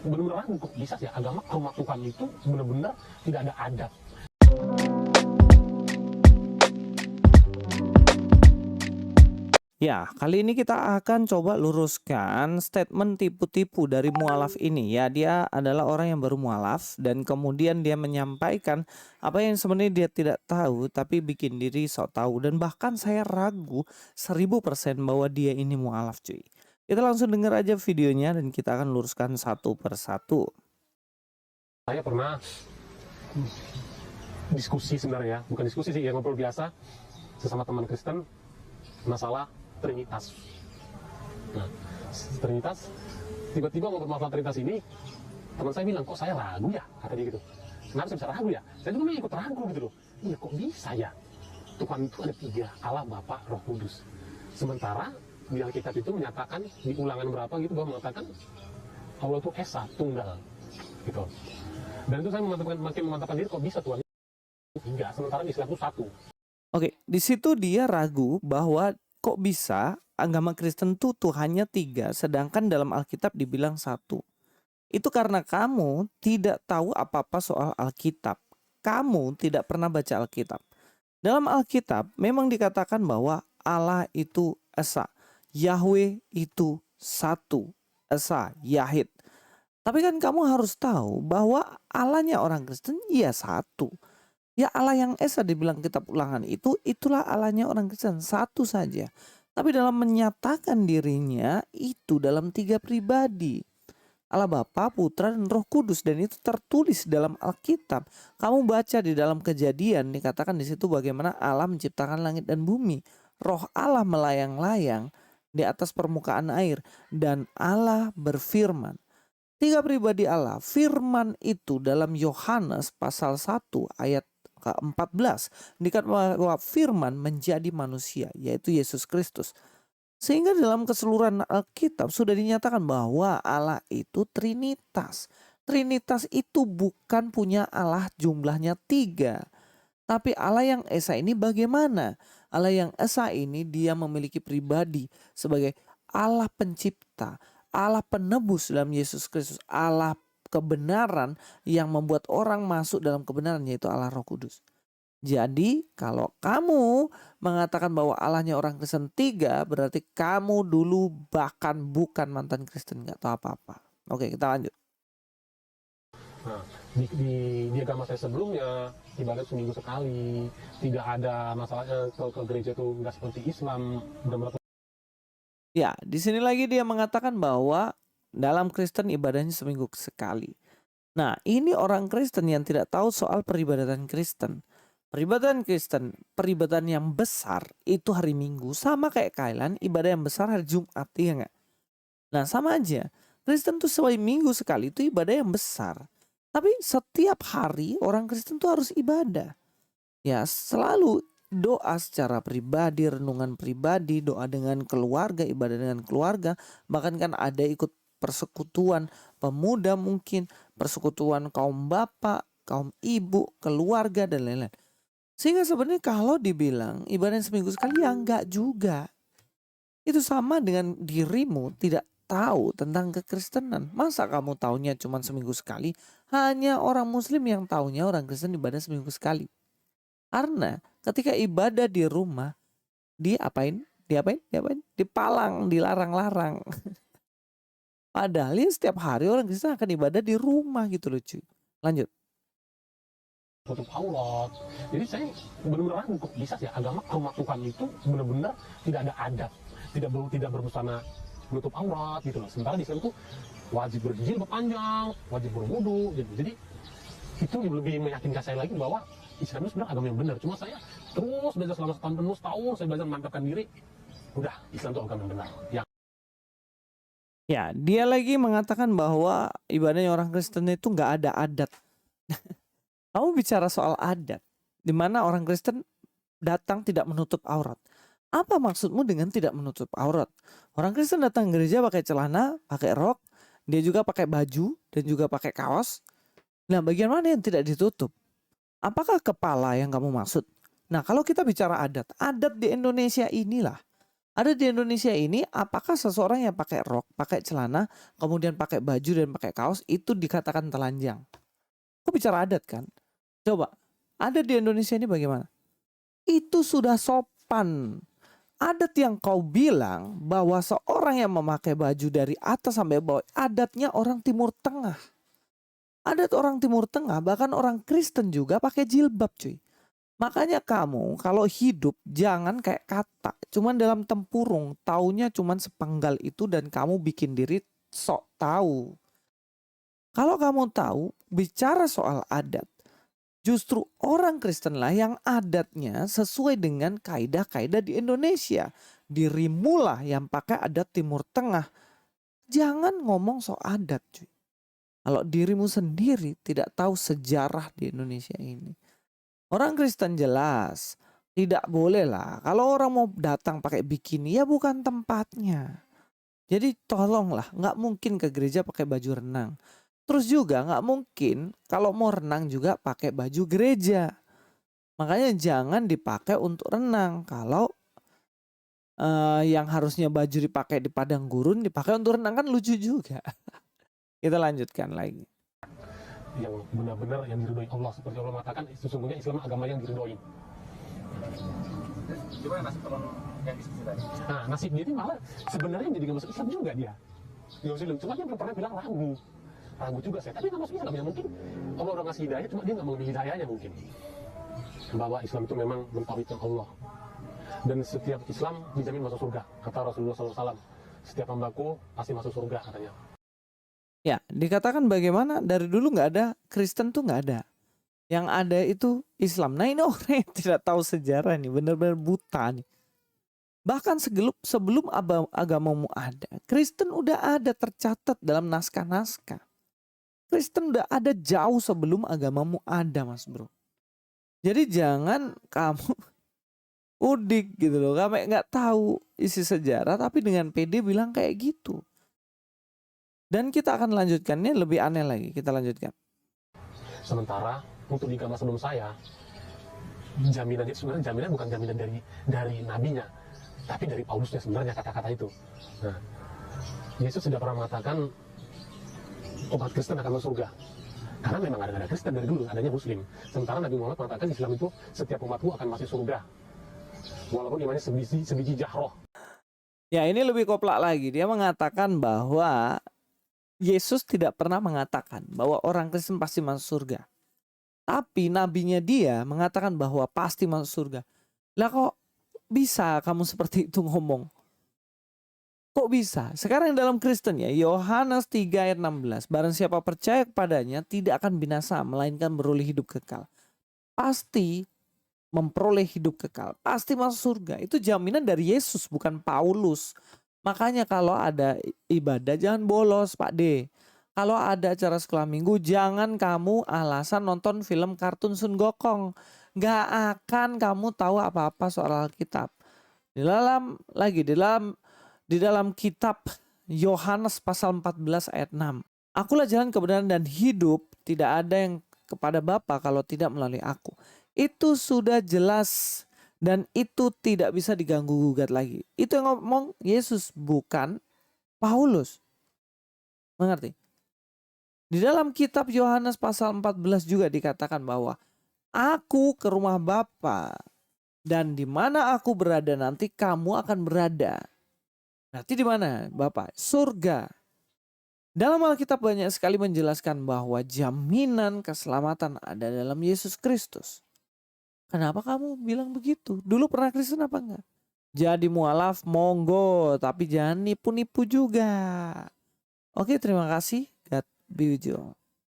Benar-benar ragu kok bisa sih agama rumah Tuhan itu benar-benar tidak ada adat. Ya, kali ini kita akan coba luruskan statement tipu-tipu dari mualaf ini. Ya, dia adalah orang yang baru mualaf dan kemudian dia menyampaikan apa yang sebenarnya dia tidak tahu tapi bikin diri sok tahu. Dan bahkan saya ragu 1000% bahwa dia ini mualaf, cuy. Kita langsung dengar aja videonya dan kita akan luruskan satu persatu. Saya pernah diskusi sebenarnya, bukan diskusi sih, ya ngobrol biasa sesama teman Kristen masalah Trinitas. Nah, Trinitas, tiba-tiba ngobrol masalah Trinitas ini, teman saya bilang, kok saya ragu ya? Kata dia gitu. Kenapa saya bisa ragu ya? Saya juga ikut ragu gitu loh. Iya, kok bisa ya? Tuhan itu ada tiga, Allah, Bapa, Roh Kudus. Sementara di Alkitab itu menyatakan, di ulangan berapa gitu, bahwa mengatakan Allah itu Esa, tunggal. Gitu. Dan itu saya makin memantapkan diri, kok bisa Tuhan tiga, sementara di Islam itu satu. Oke, di situ dia ragu bahwa kok bisa agama Kristen tuh Tuhannya 3, sedangkan dalam Alkitab dibilang 1. Itu karena kamu tidak tahu apa-apa soal Alkitab. Kamu tidak pernah baca Alkitab. Dalam Alkitab memang dikatakan bahwa Allah itu Esa. Yahweh itu satu. Esa, Yahid. Tapi kan kamu harus tahu bahwa Allahnya orang Kristen ya satu. Ya Allah yang Esa dibilang kitab ulangan itu, itulah Allahnya orang Kristen, satu saja. Tapi dalam menyatakan dirinya itu dalam 3 pribadi. Allah Bapa, Putra, dan Roh Kudus, dan itu tertulis dalam Alkitab. Kamu baca di dalam Kejadian dikatakan di situ bagaimana Allah menciptakan langit dan bumi. Roh Allah melayang-layang di atas permukaan air dan Allah berfirman. 3 pribadi Allah. Firman itu dalam Yohanes pasal 1 ayat ke-14 dikatakan bahwa firman menjadi manusia, yaitu Yesus Kristus. Sehingga dalam keseluruhan Alkitab sudah dinyatakan bahwa Allah itu Trinitas. Trinitas itu bukan punya Allah jumlahnya 3. Tapi Allah yang Esa ini bagaimana? Allah yang Esa ini dia memiliki pribadi sebagai Allah pencipta, Allah penebus dalam Yesus Kristus, Allah kebenaran yang membuat orang masuk dalam kebenaran, yaitu Allah Roh Kudus. Jadi kalau kamu mengatakan bahwa Allahnya orang Kristen 3, berarti kamu dulu bahkan bukan mantan Kristen, gak tahu apa-apa. Oke, kita lanjut. Nah, di agama saya sebelumnya, ibadat seminggu sekali, tidak ada masalahnya ke gereja itu nggak seperti Islam, benar-benar. Ya, di sini lagi dia mengatakan bahwa dalam Kristen ibadahnya seminggu sekali. Nah, ini orang Kristen yang tidak tahu soal peribadatan Kristen. Peribadatan Kristen, peribadatan yang besar itu hari Minggu, sama kayak Kailan, ibadah yang besar hari Jumat, iya nggak? Nah, sama aja. Kristen tuh seminggu sekali itu ibadah yang besar. Tapi setiap hari orang Kristen tuh harus ibadah. Ya, selalu doa secara pribadi, renungan pribadi, doa dengan keluarga, ibadah dengan keluarga. Bahkan kan ada ikut persekutuan pemuda mungkin, persekutuan kaum bapak, kaum ibu, keluarga, dan lain-lain. Sehingga sebenarnya kalau dibilang ibadah seminggu sekali ya enggak juga. Itu sama dengan dirimu tidak tahu tentang kekristenan. Masa kamu taunya cuma seminggu sekali? Hanya orang muslim yang taunya orang Kristen ibadah seminggu sekali. Karena ketika ibadah di rumah, diapain? Dipalang, dilarang-larang. Padahal ya setiap hari orang Kristen akan ibadah di rumah gitu loh cuy. Lanjut. Tutup aurat. Jadi saya benar-benar ragu kok bisa sih agama rumah Tuhan itu benar-benar tidak ada adat, tidak berbusana menutup aurat gitu loh. Sementara di Islam itu wajib berjilbab panjang, wajib berwudu gitu. Jadi itu lebih meyakinkan saya lagi bahwa Islam itu sebenarnya agama yang benar. Cuma saya terus belajar selama setahun penuh, setahun saya belajar mantapkan diri. Udah, Islam itu agama yang benar. Yang Ya, dia lagi mengatakan bahwa ibadahnya orang Kristen itu nggak ada adat. Kamu bicara soal adat, di mana orang Kristen datang tidak menutup aurat. Apa maksudmu dengan tidak menutup aurat? Orang Kristen datang ke gereja pakai celana, pakai rok, dia juga pakai baju dan juga pakai kaos. Nah, bagian mana yang tidak ditutup? Apakah kepala yang kamu maksud? Nah, kalau kita bicara adat, adat di Indonesia inilah Ada di Indonesia ini, apakah seseorang yang pakai rok, pakai celana, kemudian pakai baju dan pakai kaos itu dikatakan telanjang? Aku bicara adat kan? Coba, adat di Indonesia ini bagaimana? Itu sudah sopan. Adat yang kau bilang bahwa seorang yang memakai baju dari atas sampai bawah, adatnya orang Timur Tengah. Adat orang Timur Tengah, bahkan orang Kristen juga pakai jilbab cuy. Makanya kamu kalau hidup jangan kayak kata, cuman dalam tempurung, taunya cuman sepenggal itu dan kamu bikin diri sok tahu. Kalau kamu tahu bicara soal adat, justru orang Kristen lah yang adatnya sesuai dengan kaidah-kaidah di Indonesia. Dirimu lah yang pakai adat Timur Tengah. Jangan ngomong soal adat cuy. Kalau dirimu sendiri tidak tahu sejarah di Indonesia ini. Orang Kristen jelas tidak boleh lah. Kalau orang mau datang pakai bikini ya bukan tempatnya. Jadi tolonglah, nggak mungkin ke gereja pakai baju renang. Terus juga nggak mungkin kalau mau renang juga pakai baju gereja. Makanya jangan dipakai untuk renang. Kalau yang harusnya baju dipakai di padang gurun dipakai untuk renang kan lucu juga. Kita lanjutkan lagi. Yang benar-benar yang diridhoi Allah, seperti Allah mengatakan sesungguhnya Islam agama yang diridhoi. Gimana nasib teman yang diskusi tadi? Nah, nasib dia ini malah sebenarnya jadi nggak masuk Islam juga dia. Nggak Muslim, cuma dia belum pernah bilang ragu juga saya. Tapi nggak masuk Islam ya mungkin Allah udah ngasih hidayah, cuma dia nggak mengambil hidayahnya mungkin. Bahwa Islam itu memang mentauhidkan Allah dan setiap Islam dijamin masuk surga. Kata Rasulullah SAW, setiap hambaku pasti masuk surga katanya. Ya, dikatakan bagaimana dari dulu nggak ada, Kristen tuh nggak ada. Yang ada itu Islam. Nah ini orang yang tidak tahu sejarah nih, benar-benar buta nih. Bahkan sebelum agamamu ada, Kristen udah ada tercatat dalam naskah-naskah. Kristen udah ada jauh sebelum agamamu ada, Mas Bro. Jadi jangan kamu udik gitu loh, kamu nggak tahu isi sejarah tapi dengan pede bilang kayak gitu. Dan kita akan lanjutkannya lebih aneh lagi. Kita lanjutkan. Sementara untuk di agama sebelum saya, jaminannya sebenarnya jaminan bukan jaminan dari nabinya, tapi dari Paulusnya sebenarnya kata-kata itu. Nah, Yesus sudah pernah mengatakan umat Kristen akan masuk surga. Karena memang ada Kristen dari dulu, adanya Muslim. Sementara Nabi Muhammad mengatakan Islam itu setiap umatmu akan masuk surga. Walaupun imannya sebiji jahroh. Ya ini lebih koplak lagi. Dia mengatakan bahwa Yesus tidak pernah mengatakan bahwa orang Kristen pasti masuk surga. Tapi nabinya dia mengatakan bahwa pasti masuk surga. Lah kok bisa kamu seperti itu ngomong? Kok bisa? Sekarang dalam Kristen ya, Yohanes 3 ayat 16. Barang siapa percaya kepadanya tidak akan binasa, melainkan beroleh hidup kekal. Pasti memperoleh hidup kekal. Pasti masuk surga. Itu jaminan dari Yesus, bukan Paulus. Makanya kalau ada ibadah jangan bolos Pak D. Kalau ada acara sekolah minggu jangan kamu alasan nonton film kartun Sun Gokong. Gak akan kamu tahu apa-apa soal Alkitab. Di dalam kitab Yohanes pasal 14 ayat 6. Akulah jalan kebenaran dan hidup, tidak ada yang kepada Bapa kalau tidak melalui aku. Itu sudah jelas. Dan itu tidak bisa diganggu gugat lagi. Itu yang ngomong Yesus, bukan Paulus. Mengerti? Di dalam kitab Yohanes pasal 14 juga dikatakan bahwa aku ke rumah Bapa dan di mana aku berada nanti kamu akan berada. Berarti di mana Bapak? Surga. Dalam Alkitab banyak sekali menjelaskan bahwa jaminan keselamatan ada dalam Yesus Kristus. Kenapa kamu bilang begitu? Dulu pernah Kristen apa enggak? Jadi mualaf monggo, tapi jangan nipu-nipu juga. Oke, terima kasih. God be with you.